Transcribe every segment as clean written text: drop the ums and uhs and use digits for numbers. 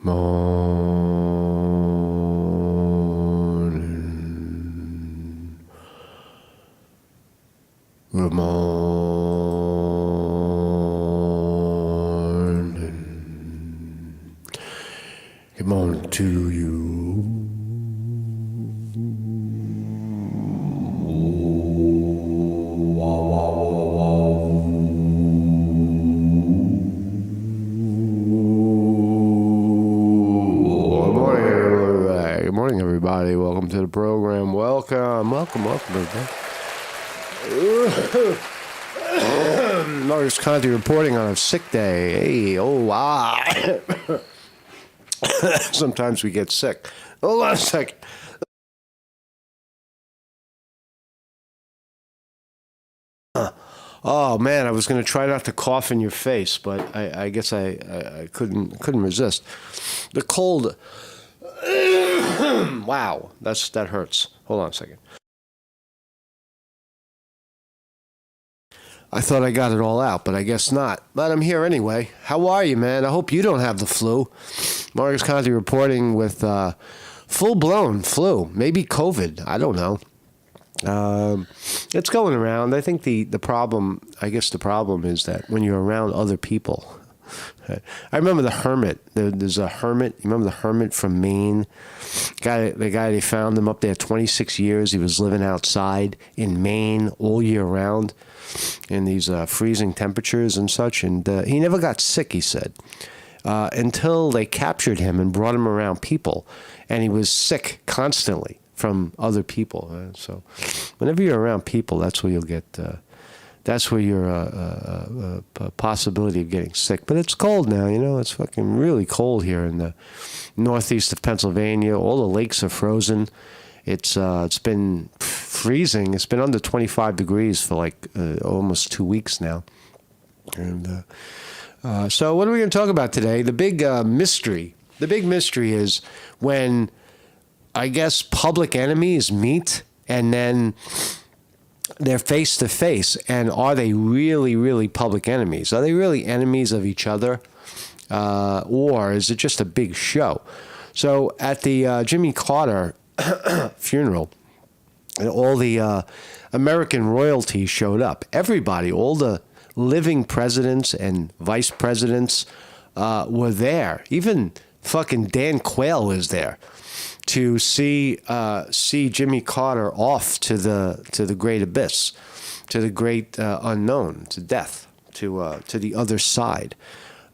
Morning. Good morning. Good morning to you. Good morning, everybody. Welcome to the program. Welcome, everybody. Marcus Conte reporting on a sick day. Hey, oh, wow. Sometimes we get sick. Hold on a second. Oh man, I was going to try not to cough in your face, but I guess I couldn't resist. The cold. Wow, that hurts. Hold on a second. I thought I got it all out, but I guess not. But I'm here anyway. How are you, man? I hope you don't have the flu. Marcus Conte reporting with full-blown flu, maybe COVID. I don't know. It's going around. I think the problem is that when you're around other people. I remember the hermit. There's a hermit. You remember the hermit from Maine? The guy, they found him up there 26 years. He was living outside in Maine all year round in these freezing temperatures and such. And he never got sick, he said, until they captured him and brought him around people. And he was sick constantly from other people. So whenever you're around people, that's where you'll get... that's where your possibility of getting sick. But it's cold now, you know. It's fucking really cold here in the northeast of Pennsylvania. All the lakes are frozen. It's been freezing. It's been under 25 degrees for like almost 2 weeks now. And so what are we going to talk about today? The big mystery. The big mystery is when, I guess, public enemies meet and then... they're face to face, and are they really, really public enemies? Are they really enemies of each other, or is it just a big show? So at the Jimmy Carter funeral, all the American royalty showed up. Everybody, all the living presidents and vice presidents were there. Even fucking Dan Quayle was there to see Jimmy Carter off to the great abyss, to the great unknown, to death, to the other side.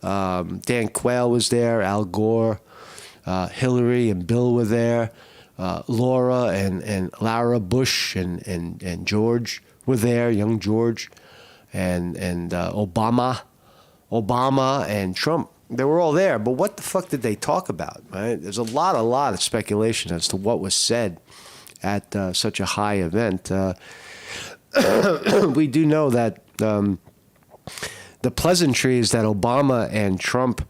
Dan Quayle was there. Al Gore, Hillary and Bill were there. Laura and Lara Bush and George were there. Young George and Obama and Trump. They were all there, but what the fuck did they talk about, right? There's a lot of speculation as to what was said at such a high event. We do know that the pleasantries that Obama and Trump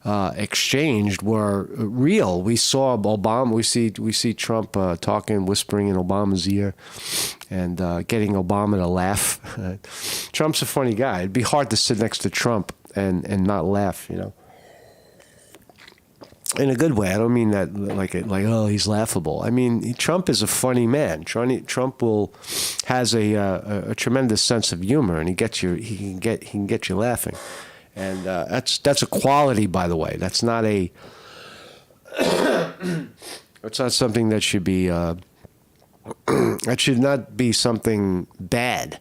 exchanged were real. We saw Obama. We see Trump talking, whispering in Obama's ear, and getting Obama to laugh. Trump's a funny guy. It'd be hard to sit next to Trump and not laugh, you know. In a good way. I don't mean that like oh, he's laughable. I mean, Trump is a funny man. Trump has a tremendous sense of humor, and he can get you laughing, and that's a quality, by the way. That's not it's not something that should be that should not be something bad.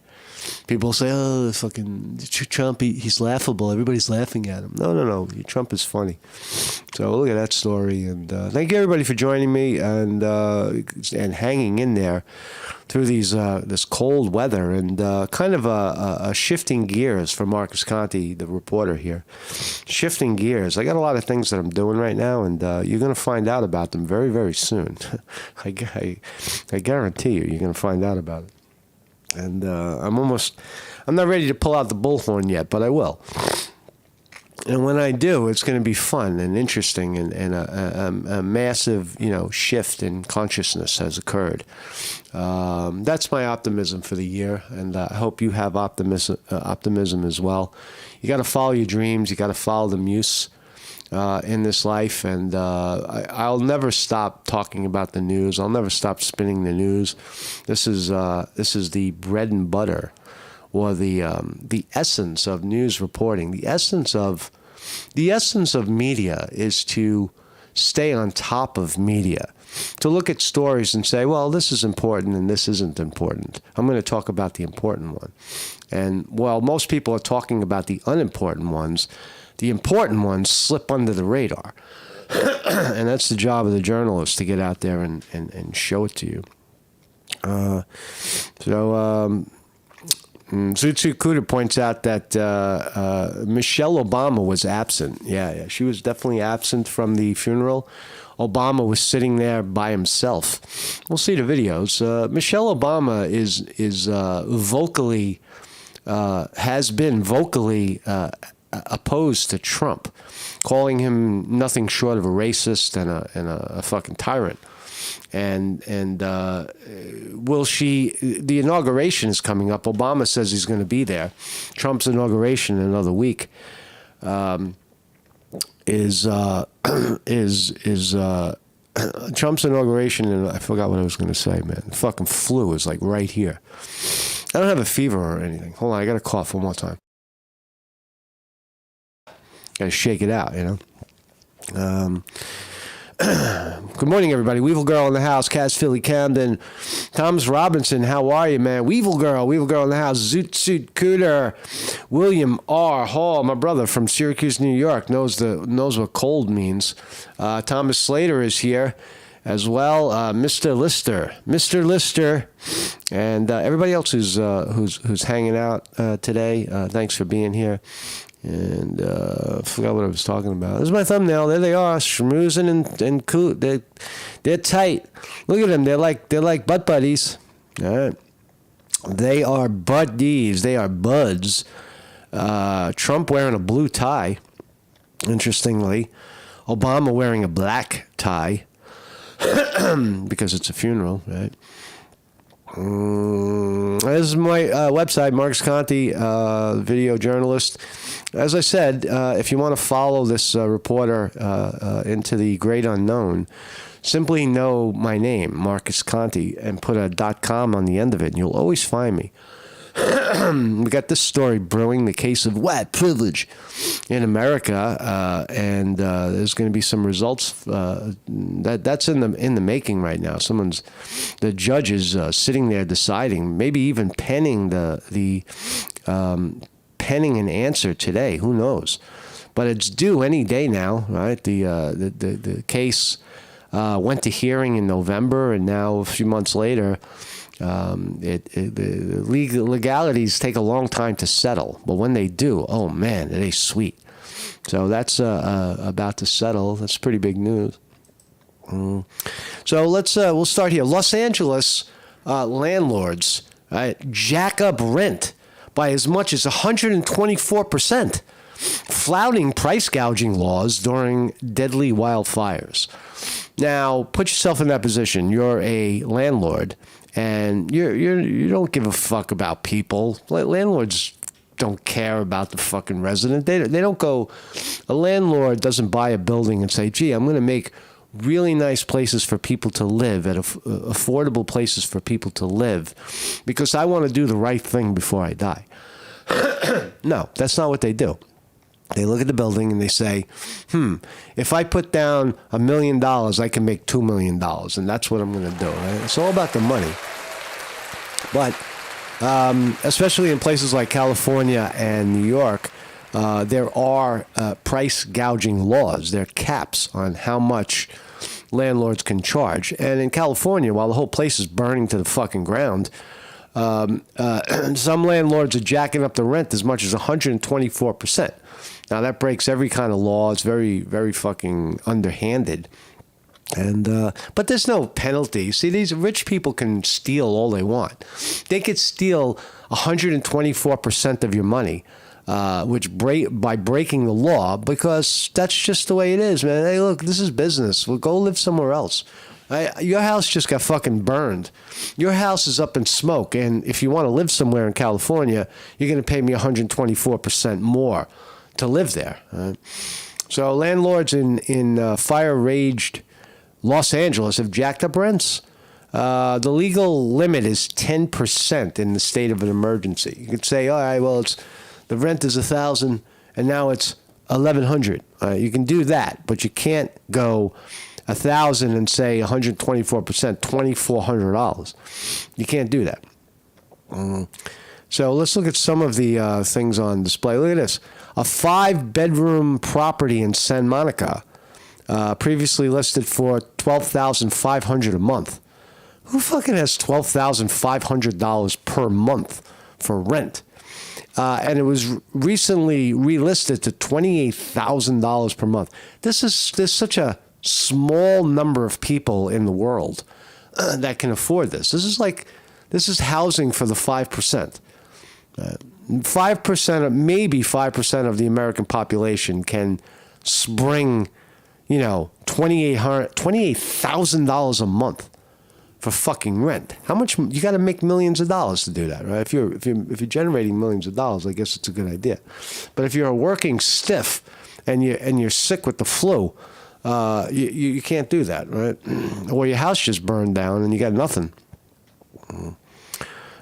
People say, oh, fucking Trump, he's laughable. Everybody's laughing at him. No. Trump is funny. So look at that story. And thank you, everybody, for joining me and hanging in there through this cold weather and kind of a shifting gears for Marcus Conte, the reporter here. Shifting gears. I got a lot of things that I'm doing right now, and you're going to find out about them very, very soon. I guarantee you're going to find out about it. And I'm not ready to pull out the bullhorn yet, but I will. And when I do, it's going to be fun and interesting, and a massive, shift in consciousness has occurred. That's my optimism for the year, and I hope you have optimism as well. You got to follow your dreams. You got to follow the muse. in this life, and I'll never stop talking about the news. I'll never stop spinning the news. This is the bread and butter, or the essence of news reporting. The essence of media is to stay on top of media, to look at stories and say, well, this is important and this isn't important. I'm going to talk about the important one. And while most people are talking about the unimportant ones, the important ones slip under the radar. And that's the job of the journalist, to get out there and show it to you. Zutsu Kuda points out that Michelle Obama was absent. Yeah, she was definitely absent from the funeral. Obama was sitting there by himself. We'll see the videos. Michelle Obama has been vocally opposed to Trump, calling him nothing short of a racist and a fucking tyrant. And the inauguration is coming up. Obama says he's going to be there. Trump's inauguration in another week is Trump's inauguration, and I forgot what I was going to say, man. The fucking flu is like right here. I don't have a fever or anything. Hold on, I got to cough one more time. Got to shake it out, you know. Good morning, everybody. Weevil Girl in the house. Cass Philly Camden. Thomas Robinson, how are you, man? Weevil Girl in the house. Zoot Cooter. William R. Hall, my brother from Syracuse, New York, knows what cold means. Thomas Slater is here as well. Mr. Lister, and everybody else who's hanging out today. Thanks for being here. And I forgot what I was talking about. This is my thumbnail. There they are, schmoozing and cool. They're tight. Look at them. They're like butt buddies. All right. They are buddies. They are buds. Trump wearing a blue tie, interestingly. Obama wearing a black tie because it's a funeral, right? This is my website, Marcus Conte, video journalist. As I said, if you want to follow this reporter into the great unknown, simply know my name, Marcus Conte, and put a .com on the end of it, and you'll always find me. We got this story brewing, the case of white privilege in America, and there's going to be some results that's in the making right now. The judge is sitting there deciding, maybe even penning penning an answer today. Who knows? But it's due any day now, right? The case went to hearing in November, and now a few months later. The legalities take a long time to settle, but when they do, oh man, are they sweet. So that's about to settle. That's pretty big news. So we'll start here. Los Angeles landlords jack up rent by as much as 124%, flouting price gouging laws during deadly wildfires. Now, put yourself in that position. You're a landlord. And you don't give a fuck about people. Landlords don't care about the fucking resident. They don't go. A landlord doesn't buy a building and say, "Gee, I'm going to make really nice places for people to live, at affordable places for people to live, because I want to do the right thing before I die." No, that's not what they do. They look at the building and they say, if I put down $1 million, I can make $2 million. And that's what I'm going to do. Right? It's all about the money. But especially in places like California and New York, there are price gouging laws. There are caps on how much landlords can charge. And in California, while the whole place is burning to the fucking ground, some landlords are jacking up the rent as much as 124%. Now, that breaks every kind of law. It's very, very fucking underhanded. And but there's no penalty. See, these rich people can steal all they want. They could steal 124% of your money, by breaking the law, because that's just the way it is, man. Hey, look, this is business. We'll go live somewhere else. Your house just got fucking burned. Your house is up in smoke. And if you want to live somewhere in California, you're going to pay me 124% more to live there. So landlords in fire-raged Los Angeles have jacked up rents. The legal limit is 10% in the state of an emergency. You could say, all right, well, the rent is $1,000 and now it's $1,100. You can do that, but you can't go $1,000 and say 124%, $2,400. You can't do that. So let's look at some of the things on display. Look at this. A 5-bedroom property in San Monica, previously listed for $12,500 a month. Who fucking has $12,500 per month for rent? And it was recently relisted to $28,000 per month. There's such a small number of people in the world that can afford this. This is housing for the 5%. 5%, maybe 5% of the American population can spring, $28,000 a month for fucking rent. How much? You got to make millions of dollars to do that, right? If you're generating millions of dollars, I guess it's a good idea. But if you're a working stiff and you're sick with the flu, you can't do that, right? Or your house just burned down and you got nothing.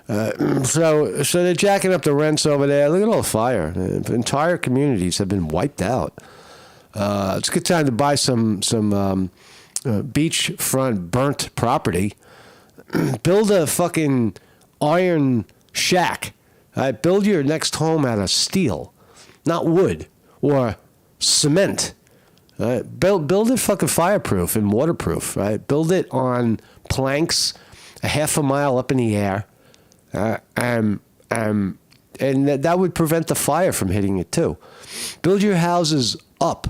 So they're jacking up the rents over there. Look at all the fire. Entire communities have been wiped out. It's a good time to buy some beachfront burnt property. Build a fucking iron shack. Build your next home out of steel, not wood or cement. Build it fucking fireproof and waterproof. Right? Build it on planks a half a mile up in the air. And that would prevent the fire from hitting it too. Build your houses up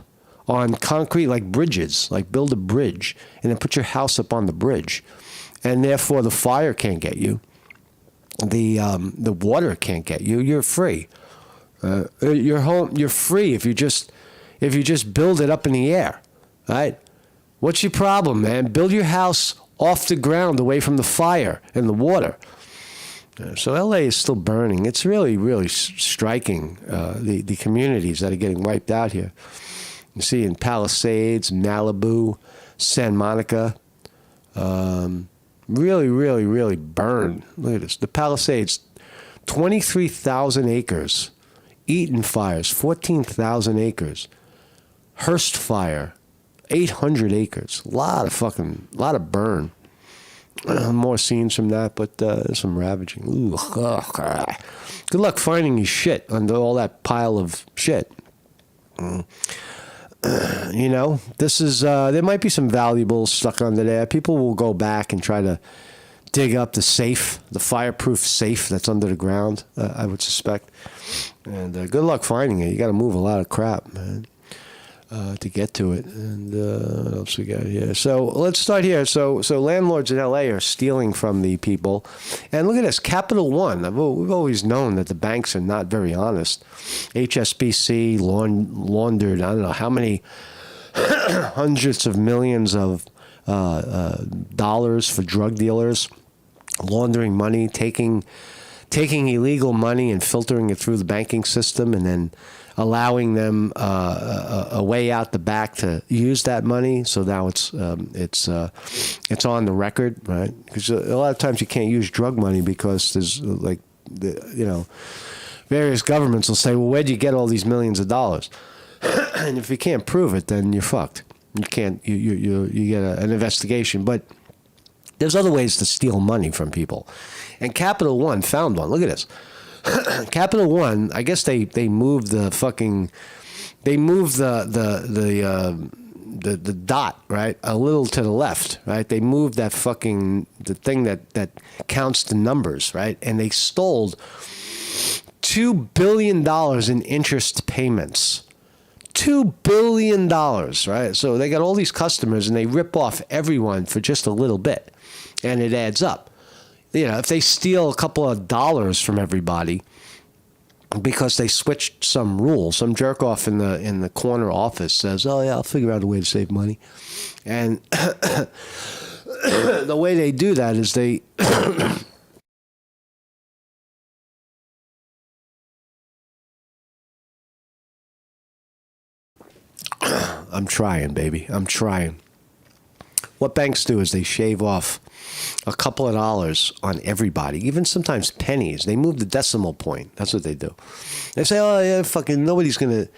on concrete like bridges, like build a bridge and then put your house up on the bridge. And therefore the fire can't get you. The water can't get you. You're free. Your home, you're free if you just build it up in the air, right? What's your problem, man? Build your house off the ground away from the fire and the water. So LA is still burning. It's really, really striking, the communities that are getting wiped out here. You see in Palisades, Malibu, San Monica, really, really, really burned. Look at this. The Palisades, 23,000 acres. Eaton Fires, 14,000 acres. Hearst Fire, 800 acres. A lot of burn. More scenes from that, but some ravaging. Ooh, good luck finding your shit under all that pile of shit. This is there might be some valuables stuck under there. People will go back and try to dig up the safe, the fireproof safe that's under the ground, I would suspect. And good luck finding it. You got to move a lot of crap, man. To get to it. And what else we got here? So let's start here. So landlords in LA are stealing from the people. And look at this, Capital One. We've always known that the banks are not very honest. HSBC laundered, I don't know how many hundreds of millions of dollars for drug dealers, laundering money, taking illegal money and filtering it through the banking system and then allowing them a way out the back to use that money. So now it's on the record, right? Because a lot of times you can't use drug money because there's various governments will say, well, where'd you get all these millions of dollars? And if you can't prove it, then you're fucked. You can't. You get an investigation, but there's other ways to steal money from people. And Capital One found one. Look at this. Capital One, I guess they moved the dot, right, a little to the left, right? They moved the thing that counts the numbers, right? And they stole $2 billion in interest payments. $2 billion, right? So they got all these customers and they rip off everyone for just a little bit. And it adds up. If they steal a couple of dollars from everybody because they switched some rule, some jerk off in the corner office says, "Oh yeah, I'll figure out a way to save money," and the way they do that is they I'm trying, baby. I'm trying. What banks do is they shave off a couple of dollars on everybody, even sometimes pennies. They move the decimal point. That's what they do. They say, "Oh yeah, fucking nobody's gonna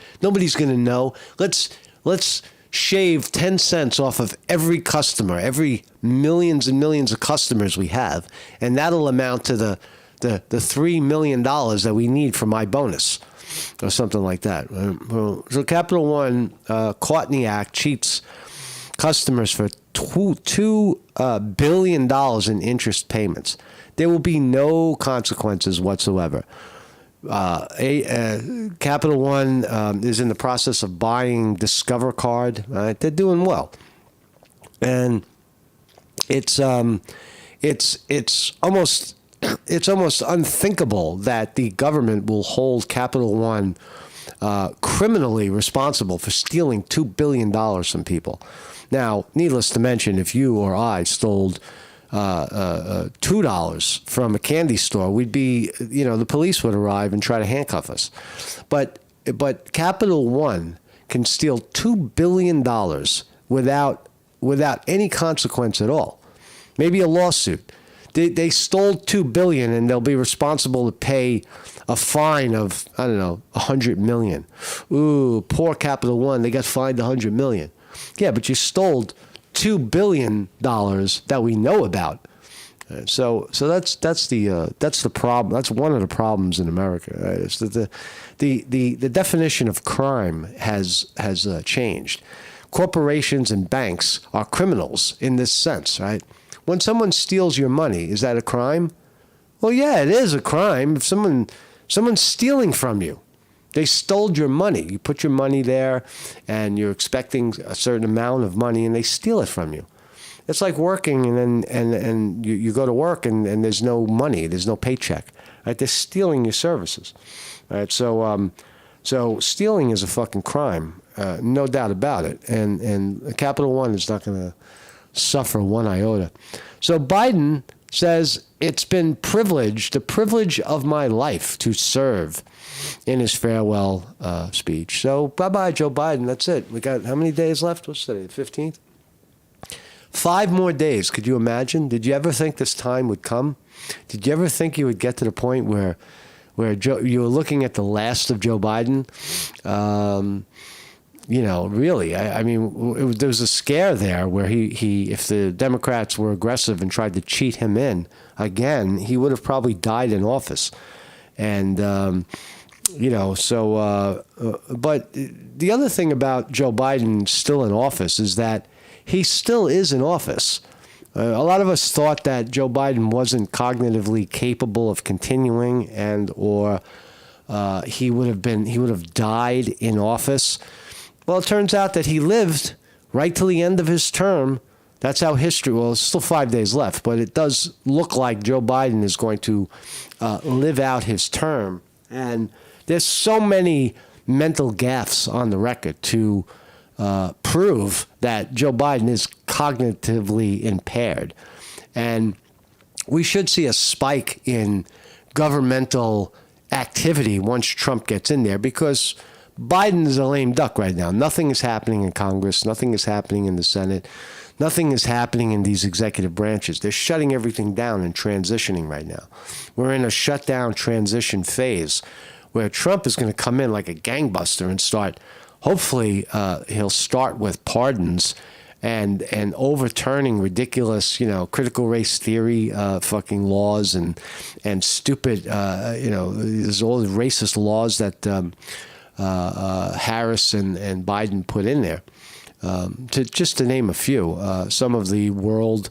know. Let's shave 10 cents off of every customer, every millions and millions of customers we have, and that'll amount to the $3 million that we need for my bonus," or something like that. So Capital One, caught in the act, cheats customers for $2 billion in interest payments. There will be no consequences whatsoever. Capital One is in the process of buying Discover Card. They're doing well, and it's almost unthinkable that the government will hold Capital One criminally responsible for stealing $2 billion from people. Now, needless to mention, if you or I stole $2 from a candy store, we'd be, the police would arrive and try to handcuff us. But Capital One can steal $2 billion without any consequence at all. Maybe a lawsuit. They stole $2 billion and they'll be responsible to pay a fine of, I don't know, $100 million. Ooh, poor Capital One, they got fined $100 million. Yeah, but you stole $2 billion that we know about. So that's the problem. That's one of the problems in America. Right? It's that the definition of crime has changed. Corporations and banks are criminals in this sense, right? When someone steals your money, is that a crime? Well, yeah, it is a crime. If someone's stealing from you, they stole your money. You put your money there, and you're expecting a certain amount of money, and they steal it from you. It's like working, and you go to work, and there's no money, there's no paycheck. Right? They're stealing your services. Right? So stealing is a fucking crime, no doubt about it. And Capital One is not going to suffer one iota. So Biden says it's been the privilege of my life to serve, in his farewell speech. So bye-bye, Joe Biden. That's it. We got how many days left? What's today, the 15th? 5 more days. Could you imagine? Did you ever think this time would come? Did you ever think you would get to the point where you were looking at the last of Joe Biden? Really, I mean, there was a scare there where he, if the Democrats were aggressive and tried to cheat him in again, he would have probably died in office. And, but the other thing about Joe Biden still in office is that he still is in office. A lot of us thought that Joe Biden wasn't cognitively capable of continuing or he would have died in office. Well, it turns out that he lived right till the end of his term. That's how history, well, it's still 5 days left, but it does look like Joe Biden is going to live out his term. And there's so many mental gaffes on the record to prove that Joe Biden is cognitively impaired. And we should see a spike in governmental activity once Trump gets in there, because Biden is a lame duck right now. Nothing is happening in Congress. Nothing is happening in the Senate. Nothing is happening in these executive branches. They're shutting everything down and transitioning right now. We're in a shutdown transition phase where Trump is going to come in like a gangbuster and start, hopefully he'll start with pardons and overturning ridiculous, critical race theory fucking laws and stupid, there's all the racist laws that Harris and Biden put in there. To name a few, some of the world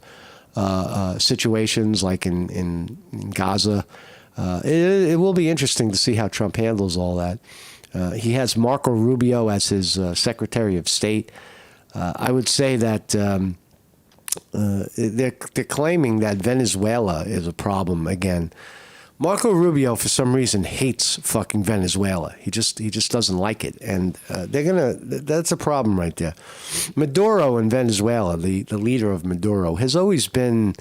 situations like in Gaza, it will be interesting to see how Trump handles all that. He has Marco Rubio as his Secretary of State. I would say that they're claiming that Venezuela is a problem again. Marco Rubio, for some reason, hates fucking Venezuela. He just doesn't like it, and that's a problem right there. Maduro in Venezuela, the leader of Maduro, has always been,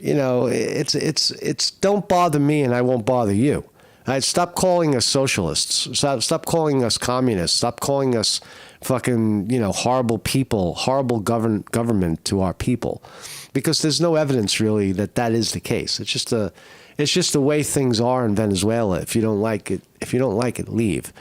it's don't bother me and I won't bother you. Stop calling us socialists. Stop calling us communists. Stop calling us fucking, horrible people, horrible government to our people, because there's no evidence really that is the case. It's just the way things are in Venezuela. If you don't like it, leave.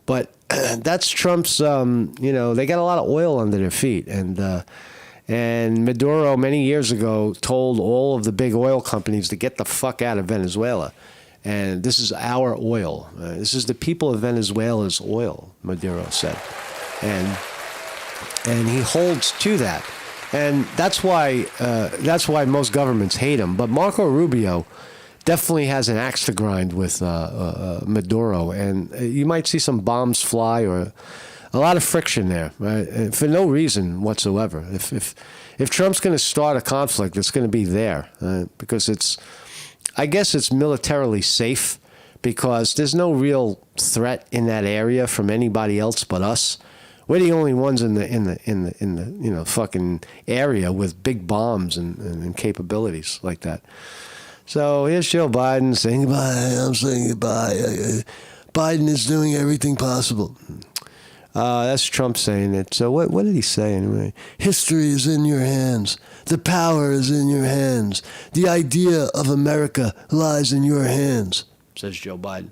But that's Trump's. They got a lot of oil under their feet, and Maduro many years ago told all of the big oil companies to get the fuck out of Venezuela. And this is our oil. This is the people of Venezuela's oil, Maduro said. And he holds to that. And that's why most governments hate him. But Marco Rubio definitely has an axe to grind with Maduro. And you might see some bombs fly or a lot of friction there, right? For no reason whatsoever. If Trump's going to start a conflict, it's going to be there, because I guess it's militarily safe, because there's no real threat in that area from anybody else but us. We're the only ones in the fucking area with big bombs and capabilities like that. So here's Joe Biden saying goodbye. I'm saying goodbye. Biden is doing everything possible. That's Trump saying it. So what did he say anyway? History is in your hands. The power is in your hands. The idea of America lies in your hands, says Joe Biden.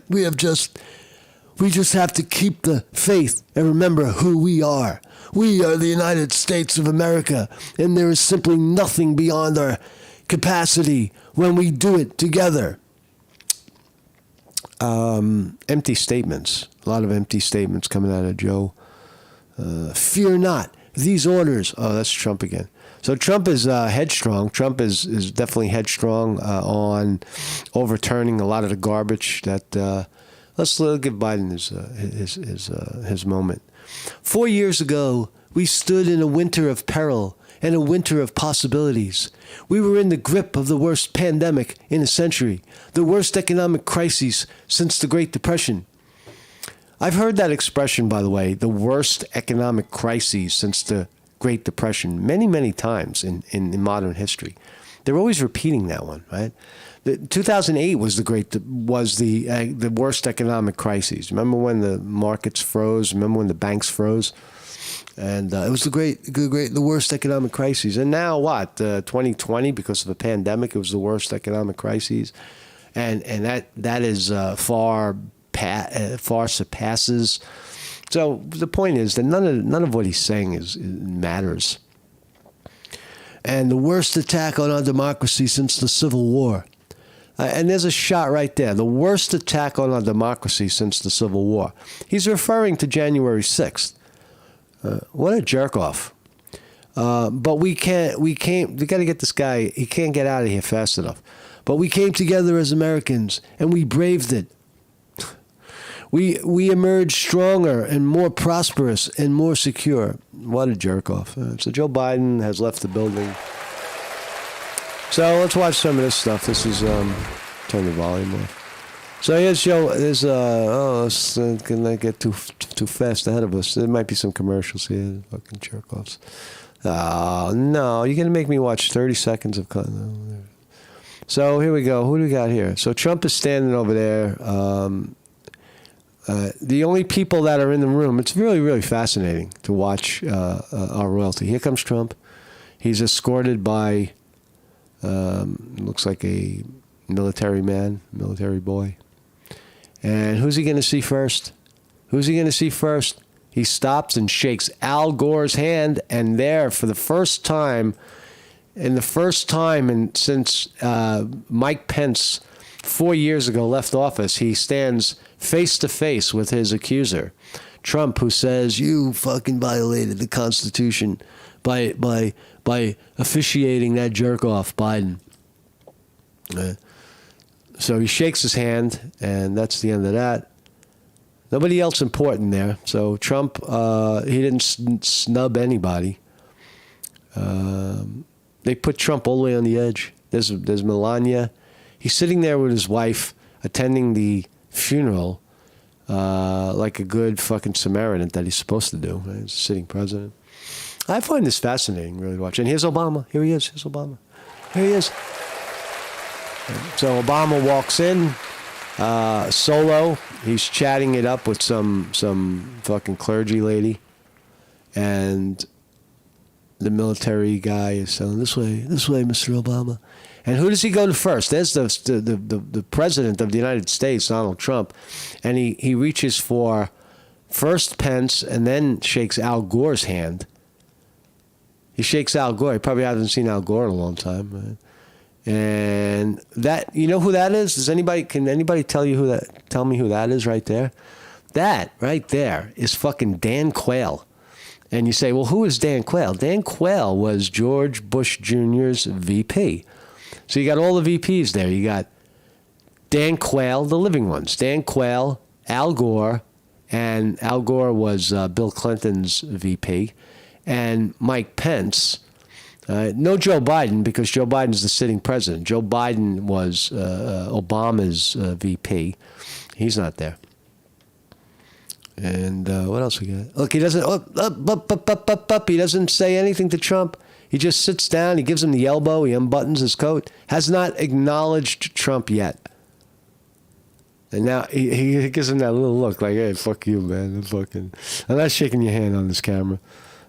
We just have to keep the faith and remember who we are. We are the United States of America, and there is simply nothing beyond our capacity when we do it together. Empty statements. A lot of empty statements coming out of Joe. Fear not. These orders. Oh, that's Trump again. So Trump is headstrong. Trump is definitely headstrong on overturning a lot of the garbage that. Let's give Biden his moment. 4 years ago, we stood in a winter of peril and a winter of possibilities. We were in the grip of the worst pandemic in a century, the worst economic crises since the Great Depression. I've heard that expression, by the way, the worst economic crises since the Great Depression, many, many times in modern history. They're always repeating that one, right? 2008 was the worst economic crisis. Remember when the markets froze? Remember when the banks froze? And it was the worst economic crisis. And now what? 2020, because of the pandemic, it was the worst economic crisis, and that is far surpasses. So the point is that none of what he's saying matters. And the worst attack on our democracy since the Civil War. And there's a shot right there. The worst attack on our democracy since the Civil War. He's referring to January 6th. What a jerk off. But we got to get this guy. He can't get out of here fast enough. But we came together as Americans and we braved it. We emerged stronger and more prosperous and more secure. What a jerk off. So Joe Biden has left the building. So let's watch some of this stuff. This is, turn the volume off. So here's Joe. Can I get too fast ahead of us? There might be some commercials here. Fucking jerk offs. Oh, no. You're going to make me watch 30 seconds of content. So here we go. Who do we got here? So Trump is standing over there. The only people that are in the room, it's really, really fascinating to watch our royalty. Here comes Trump. He's escorted by, looks like a military boy. And who's he going to see first? He stops and shakes Al Gore's hand, and there, for the first time, since Mike Pence 4 years ago left office, he stands face to face with his accuser, Trump, who says, "You fucking violated the Constitution by officiating that jerk off, Biden." So he shakes his hand, and that's the end of that. Nobody else important there. So Trump, he didn't snub anybody. They put Trump all the way on the edge. There's Melania. He's sitting there with his wife, attending the funeral, like a good fucking Samaritan that he's supposed to do. Right? He's a sitting president. I find this fascinating, really, to watch. And here's Obama. Here he is. Here's Obama. Here he is. So Obama walks in. Solo, he's chatting it up with some fucking clergy lady, and the military guy is saying, this way, Mr. Obama. And who does he go to first? There's the president of the United States, Donald Trump, and he reaches for first Pence and then shakes Al Gore's hand. He shakes Al Gore. He probably hasn't seen Al Gore in a long time, right? And that, you know who that is? Can anybody tell me who that is right there? That right there is fucking Dan Quayle. And you say, well, who is Dan Quayle? Dan Quayle was George Bush Jr.'s VP. So you got all the VPs there. You got Dan Quayle, the living ones. Dan Quayle, Al Gore, and Al Gore was Bill Clinton's VP, and Mike Pence. No Joe Biden, because Joe Biden's the sitting president. Joe Biden was Obama's VP. He's not there. And what else we got? Look, he doesn't. He doesn't say anything to Trump. He just sits down. He gives him the elbow. He unbuttons his coat. Has not acknowledged Trump yet. And now he gives him that little look, like, "Hey, fuck you, man. I'm not shaking your hand on this camera."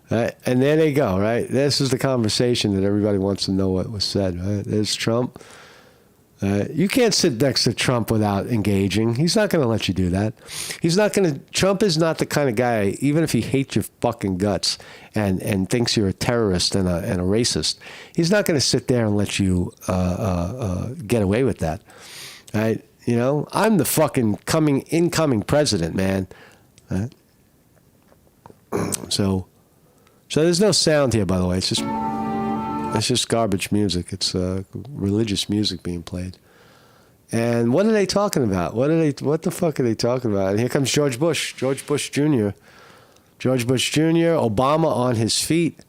Right? And there they go. Right. This is the conversation that everybody wants to know what was said. Right. There's Trump. You can't sit next to Trump without engaging. He's not going to let you do that. Trump is not the kind of guy, even if he hates your fucking guts and thinks you're a terrorist and a racist, he's not going to sit there and let you get away with that. Right? You know, I'm the fucking incoming president, man. Right? So there's no sound here, by the way. It's just garbage music. It's religious music being played. And what are they talking about? What the fuck are they talking about? And here comes George Bush Jr. Obama on his feet.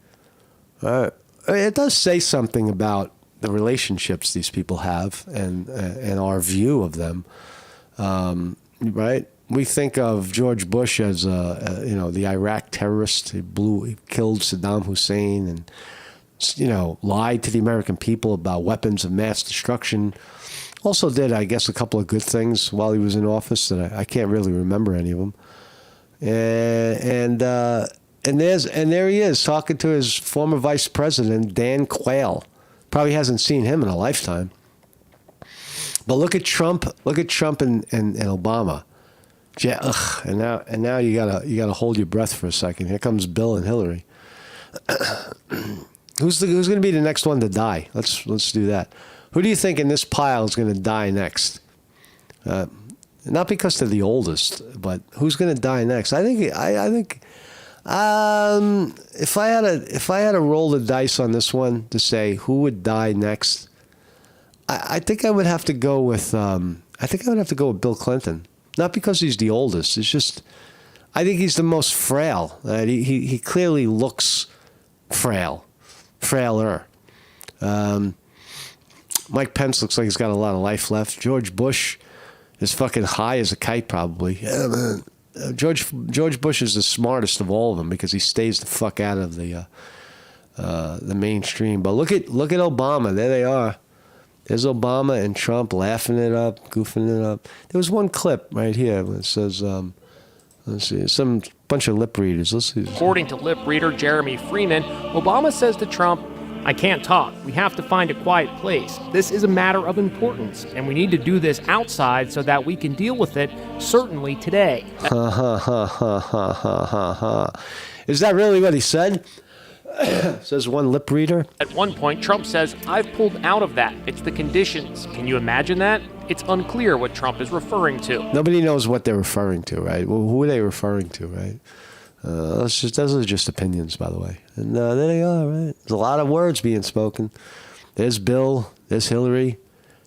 It does say something about the relationships these people have and our view of them. Right? We think of George Bush as the Iraq terrorist. He killed Saddam Hussein and lied to the American people about weapons of mass destruction. Also did, I guess, a couple of good things while he was in office that I can't really remember any of them. And there he is talking to his former vice president, Dan Quayle. Probably hasn't seen him in a lifetime. But look at Trump. Look at Trump and Obama. Yeah, and now you gotta hold your breath for a second. Here comes Bill and Hillary. Who's going to be the next one to die? Let's do that. Who do you think in this pile is going to die next? Not because they're the oldest, but who's going to die next? I think if I had to roll the dice on this one to say who would die next, I think I would have to go with Bill Clinton. Not because he's the oldest. It's just I think he's the most frail. He clearly looks frailer. Mike Pence looks like he's got a lot of life left. George Bush is fucking high as a kite, probably. Yeah, man. George Bush is the smartest of all of them because he stays the fuck out of the mainstream. But look at Obama. There they are. There's Obama and Trump laughing it up, goofing it up. There was one clip right here that says, let's see, some bunch of lip readers. Let's see. According to lip reader Jeremy Freeman, Obama says to Trump, "I can't talk. We have to find a quiet place. This is a matter of importance, and we need to do this outside so that we can deal with it, certainly today." Is that really what he said? Says one lip reader. At one point, Trump says, "I've pulled out of that. It's the conditions." Can you imagine that? It's unclear what Trump is referring to. Nobody knows what they're referring to, right? Well, who are they referring to, right? Those are just opinions, by the way. And there they are, right? There's a lot of words being spoken. There's Bill. There's Hillary.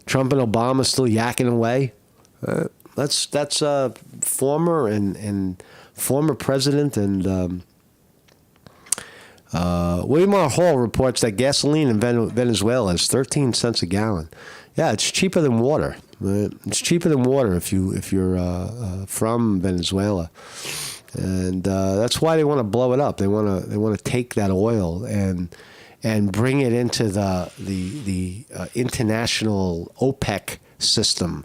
Trump and Obama still yakking away. That's former president and William R. Hall reports that gasoline in Venezuela is 13 cents a gallon. Yeah, it's cheaper than water. Right? It's cheaper than water if you're from Venezuela. And that's why they want to blow it up. They want to take that oil and bring it into the international OPEC system,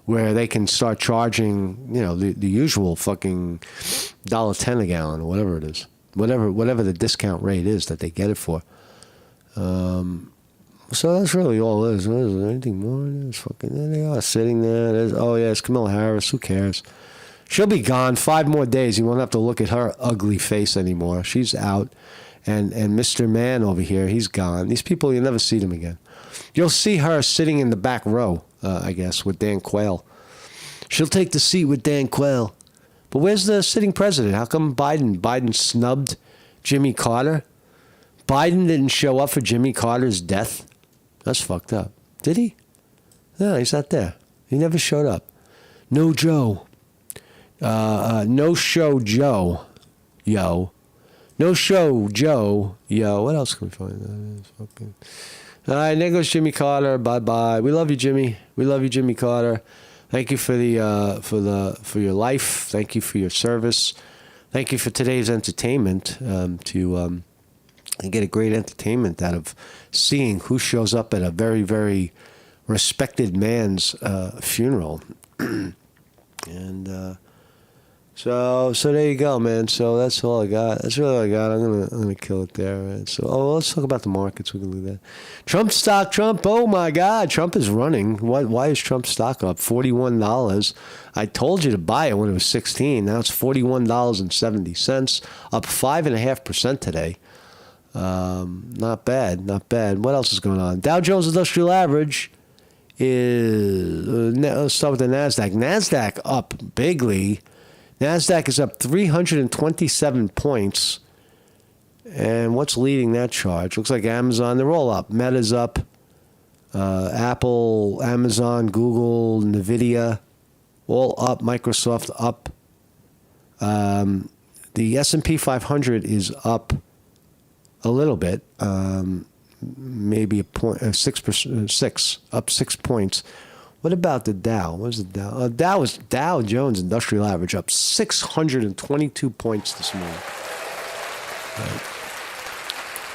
where they can start charging, the usual fucking $1.10 a gallon or whatever it is, whatever the discount rate is that they get it for. So that's really all it is. Is there anything more? There's fucking, there they are sitting there. It's Kamala Harris. Who cares? She'll be gone 5 more days. You won't have to look at her ugly face anymore. She's out. And Mr. Man over here, he's gone. These people, you'll never see them again. You'll see her sitting in the back row, I guess, with Dan Quayle. She'll take the seat with Dan Quayle. But where's the sitting president? How come Biden snubbed Jimmy Carter? Biden didn't show up for Jimmy Carter's death? That's fucked up. Did he? No, he's not there. He never showed up. No Joe. No show Joe. Yo. No show Joe. Yo. What else can we find? Fucking. All right, there goes Jimmy Carter. Bye-bye. We love you, Jimmy. We love you, Jimmy Carter. Thank you for for your life. Thank you for your service. Thank you for today's entertainment. And get a great entertainment out of seeing who shows up at a very, very respected man's funeral. And so there you go, man. So that's all I got. That's really all I got. I'm gonna kill it there, man. So let's talk about the markets. We can do that. Trump stock. Oh my God, Trump is running. Why is Trump stock up $41? I told you to buy it when it was $16. Now it's $41.70, up 5.5% today. Not bad. What else is going on? Dow Jones Industrial Average is, let's start with the NASDAQ. NASDAQ up bigly. NASDAQ is up 327 points. And what's leading that charge? Looks like Amazon, they're all up. Meta's up. Apple, Amazon, Google, NVIDIA, all up. Microsoft up. The S&P 500 is up a little bit, maybe a point, 6%, up 6 points. What about the Dow? What's the Dow? Dow Jones Industrial Average up 622 points this morning. Right.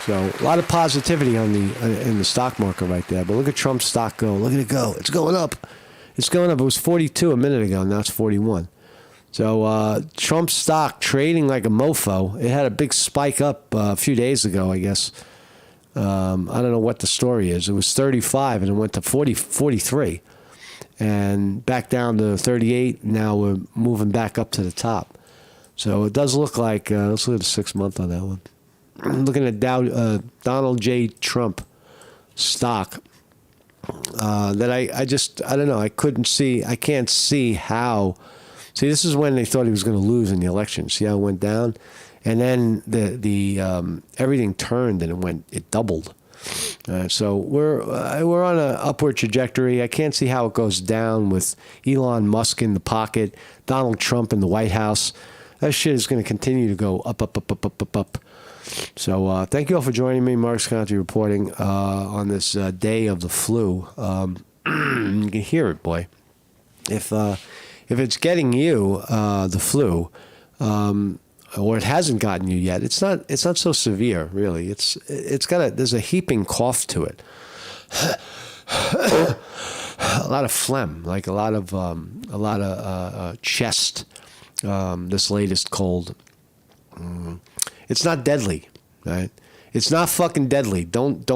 So a lot of positivity in the stock market right there. But look at Trump's stock go. Look at it go. It's going up. It's going up. It was 42 a minute ago. Now it's 41. So Trump's stock trading like a mofo. It had a big spike up a few days ago, I guess. I don't know what the story is. It was 35 and it went to 43. And back down to 38. Now we're moving back up to the top. So it does look like, let's look at the 6 month on that one. I'm looking at Donald J. Trump stock. That I don't know. I can't see how. See, this is when they thought he was going to lose in the election. See how it went down? And then the everything turned and it doubled. So we're on an upward trajectory. I can't see how it goes down with Elon Musk in the pocket, Donald Trump in the White House. That shit is going to continue to go up, up, up, up, up, up, up. So thank you all for joining me. Mark Conte reporting on this day of the flu. You can hear it, boy. If it's getting you, the flu, or it hasn't gotten you yet, it's not so severe, really. There's a heaping cough to it. A lot of phlegm, like a lot of chest. This latest cold. It's not deadly, right? It's not fucking deadly. Don't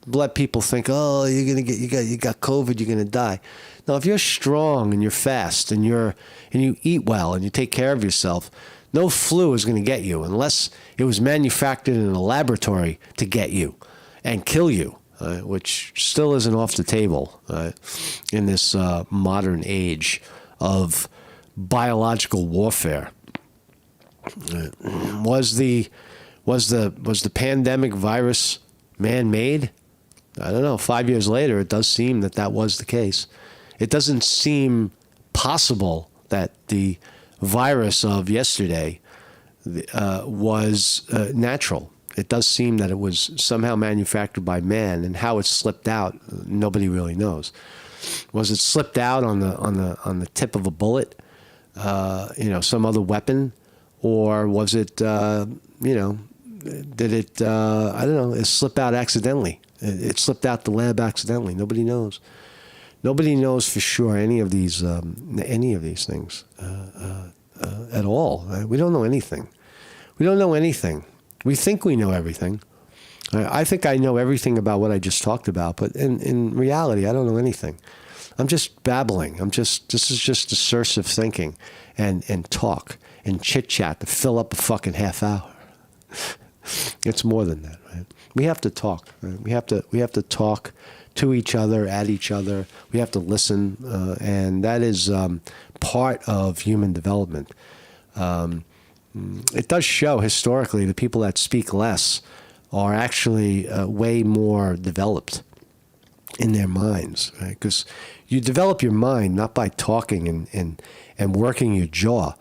let people think, oh, you got COVID, you're gonna die. Now, if you're strong and you're fast and you eat well and you take care of yourself, no flu is gonna get you unless it was manufactured in a laboratory to get you and kill you, which still isn't off the table in this modern age of biological warfare. Was the pandemic virus man-made? I don't know. 5 years later, it does seem that was the case. It doesn't seem possible that the virus of yesterday was natural. It does seem that it was somehow manufactured by man, and how it slipped out, nobody really knows. Was it slipped out on the tip of a bullet? Some other weapon, or was it, did it, I don't know, it slipped out accidentally. It slipped out the lab accidentally. Nobody knows. Nobody knows for sure any of these things at all. Right? We don't know anything. We don't know anything. We think we know everything. I think I know everything about what I just talked about, but in reality, I don't know anything. I'm just babbling. This is just discursive thinking and talk and chit-chat to fill up a fucking half hour. It's more than that, right? We have to talk. Right? We have to talk to each other, at each other. We have to listen, and that is part of human development. It does show historically the people that speak less are actually way more developed in their minds, right? Because you develop your mind not by talking and working your jaw,